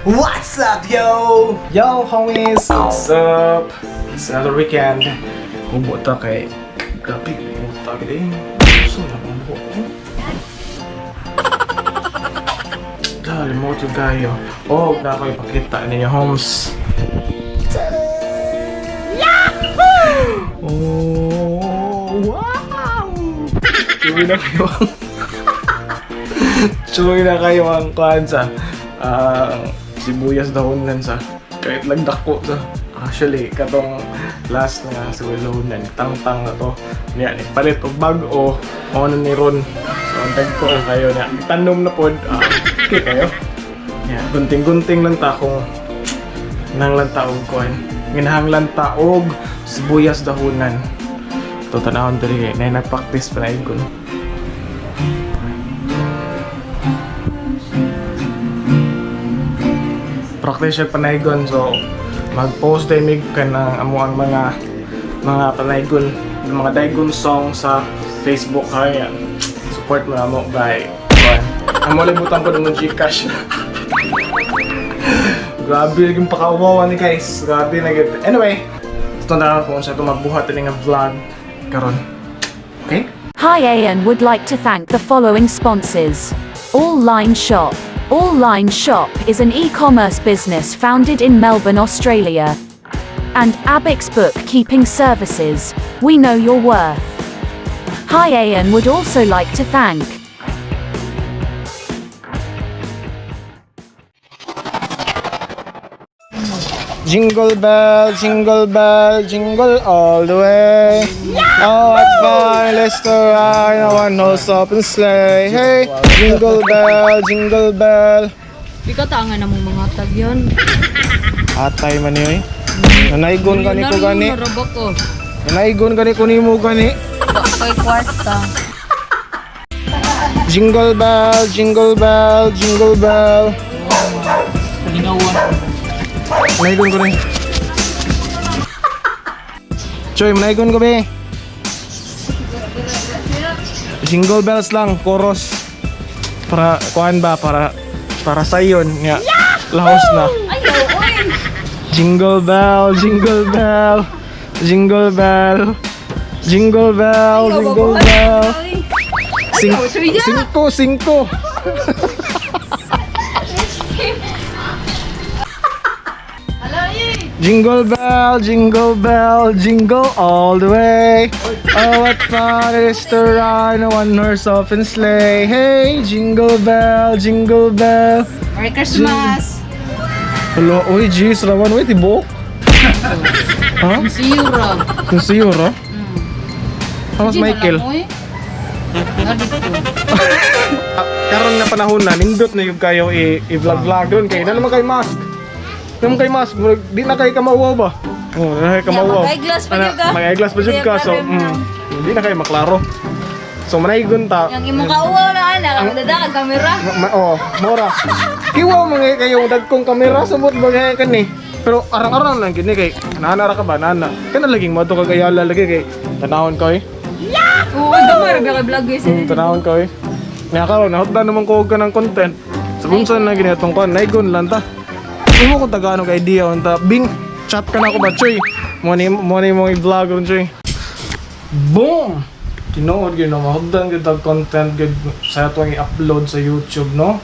What's up, yo? Yo, homies! What's up? It's another weekend. Bubuta kay... Grabe, bubuta ka din. Gusto na ang bubuta. Dali mo ito kayo. Oh, na ako ipakita ninyo, homes. Yahoo! Oh, wow! Chuwi na kayo ang... Chuwi na kayo ang kuhan sa... sibuyas dahonan sa kahit lagdako sa actually katong last nga sibuyasan tang-tang na to niya palit og bag-o ano ni Ron so antay ko kayo niya tanom na pod okay kayo yeah gunting-gunting lang ta kung nang lang taog kuan ginahanglan ta og sibuyas dahonan to tanawon diri na nag-practice pa na igon. Practice siya panaygon, so mag-post day mig ka ng amo ang mga panaygon, mga daygon song sa Facebook kaya support mo na mo by amo libutan ko ng Gcash. Grabe yung pakawawa ni guys, grabe na gid. Anyway, ito na ako sa ito magbuhat ng vlog karon. Okay? Hi, Eiyan would like to thank the following sponsors. All Line Shop. All Line Shop is an e-commerce business founded in Melbourne, Australia. And Abix Bookkeeping Services. We know your worth. Hi, Eiyan would also like to thank Jingle bell, jingle bell, jingle all the way. Oh, what fun, let's go ride, no one knows up and sleigh. Hey, jingle bell, jingle bell. Ikaw tangan na mong mga tag yun. Atay man yun eh. Nanaigon gani ko gani. Narabak ko. Nanaigon gani ko nimo gani. Kay kwarta. Jingle bell, jingle bell, jingle bell. Kalinawan. Manaigon ko rin. Choy, manaigon ko be. Jingle bells lang, chorus. Para, kuhan ba, para sayon nga. Lahos na. Jingle bell, jingle bell, jingle bell, jingle bell, jingle bell. Cinco. Jingle bell, jingle all the way. Oh, what fun it is to ride in a one-horse open sleigh. Hey, jingle bell, jingle bell. Merry Christmas. Hello, oy, jeez, rawan, wait, tibok. Ha? See you, Rob. Kung siyo, ra? Hamas Michael. Karon na panahon na, nindot na yung kayo i-vlog doon kayo. Na naman kayo mask. Naman kayo mask, di na kayo kamawaw ba? Oo, di na kayo kamawaw. Mag-eyeglass pa dyan ka. Mag-eyeglass pa dyan ka, so hindi na kayo maklaro. So manaygon ta. Yung imong kauwaw na anak, ang dada kag kamera. Mora. Kiwa mga kayo dagkong kamera sa bot bagay kan ni. Pero arang-arang lang gini kay nanara ka ba nana. Kana laging mato kag ayala lagi kay tanawon ko eh. Oo, gamay ra kay vlog guys. Tanawon ko eh. Nya karon nahutdan naman ko ka ng content. Sa bunson na ginatong kon naygon lang ta. Mo ko tagano kay idea unta bing chat ka na ako ba choy. Mo ni mo i-vlog ron choy. Boom. Tinood gyud na mahugdan gyud tag content gyud sa atong i-upload sa YouTube no.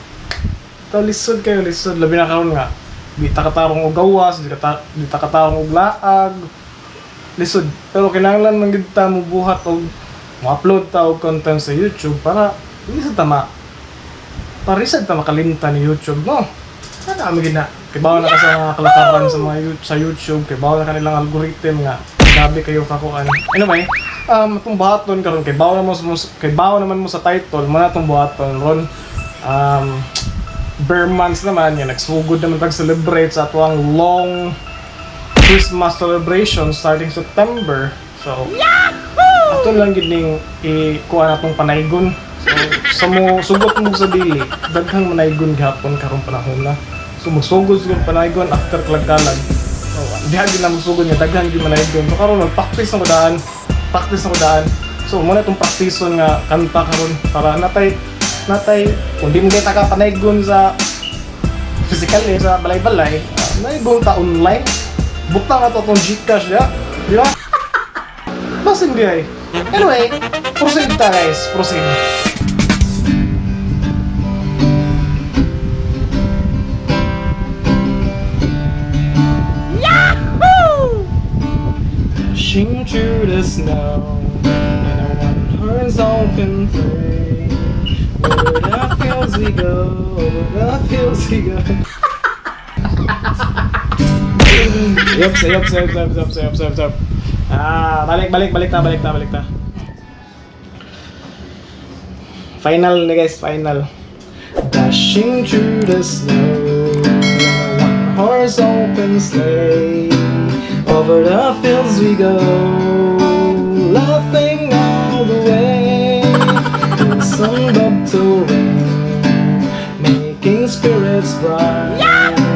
Ta lisod kayo lisod labi na karon nga. Di ta katarong og gawas, di ta katarong og laag. Lisod. Pero kinahanglan man gyud ta mo buhat og mo-upload ta og content sa YouTube para isa tama. Para isa ta makalimtan ni YouTube no. Sana kami gina. Kay bawo na ka sa mga kalakaran sa mga sa YouTube, kay bawo na kanilang algorithm nga. Grabe kayo kakuan. Anyway, itong buhaton karon kay bawo naman mo sa title, mo na itong buhaton ron. Bare months naman yan, nagsugod naman tag-celebrate sa atuang long Christmas celebration starting September. So, ato lang gining ikuha na itong panaygon. So, sugot mo sa dili, daghang manaygon gihapon karong panahon na. So, magsugod sa panaygon after kalagkalag. So, diha din na magsugod niya, daghang di manaygon. So, karon mag-practice na ko daan. So, muna itong practice nga kanta karon para natay kung di mo kayo taga panaygon sa physically sa balay-balay, naibunta online. Bukta nga to itong Gcash niya. Di ba? Basin di ay. Anyway, proceed ta guys. Proceed. Dashing through the snow in a one-horse open sleigh. Over the fields we go, over the fields we go. Yup. Balik ta. Final na guys, final. Dashing through the snow in a one-horse open sleigh. Over the fields we go, laughing all the way. SUBTITLE making spirits bright.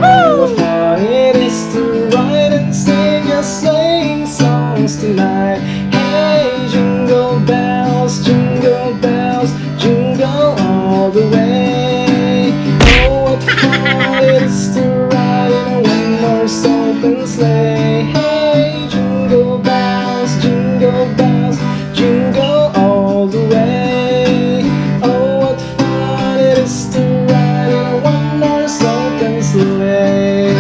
What fun it is to ride and sing a sleighing songs tonight. Hey, jingle bells, jingle all the way. Oh, what fun it is to ride in a one-horse open sleigh. Hey, jingle bells, jingle all the way. Oh, what fun it is to ride in a one-horse open sleigh.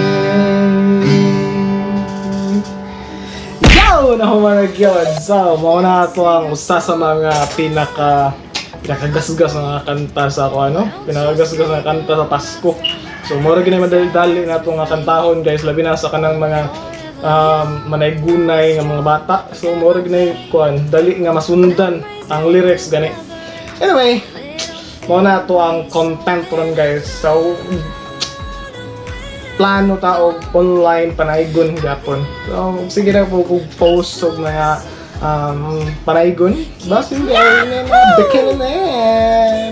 Yo! Nahumanag yun. So, mauna ito ang usa sa mga pinakagasgas na kanta sa pinakagasgas na kanta sa Pasko. So, mura ginay madali-dali na itong kantahon guys, labi na sa kanang mga manaygunay nga mga bata. So, mura ginay dali nga masundan ang lyrics gani. Anyway, muna ito ang content ron guys. So, plano tao online panaygon gapon. So, sige na po kung post og mga panaygon. Basta hindi ay bikinin.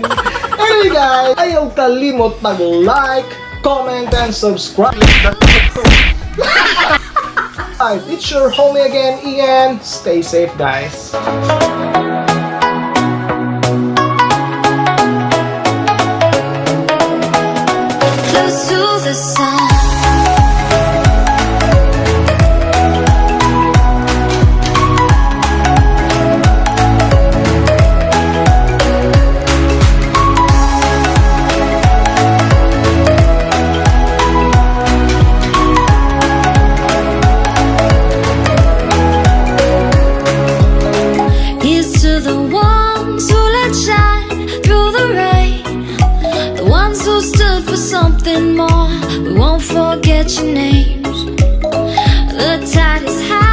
Anyway guys, ayaw kalimot mag-like, comment, and subscribe. It's your homie again, Eiyan. Stay safe guys. Close to the sun. Here's to the ones who let shine through the rain, the ones who stood for something more. We won't forget your names. The tide is high.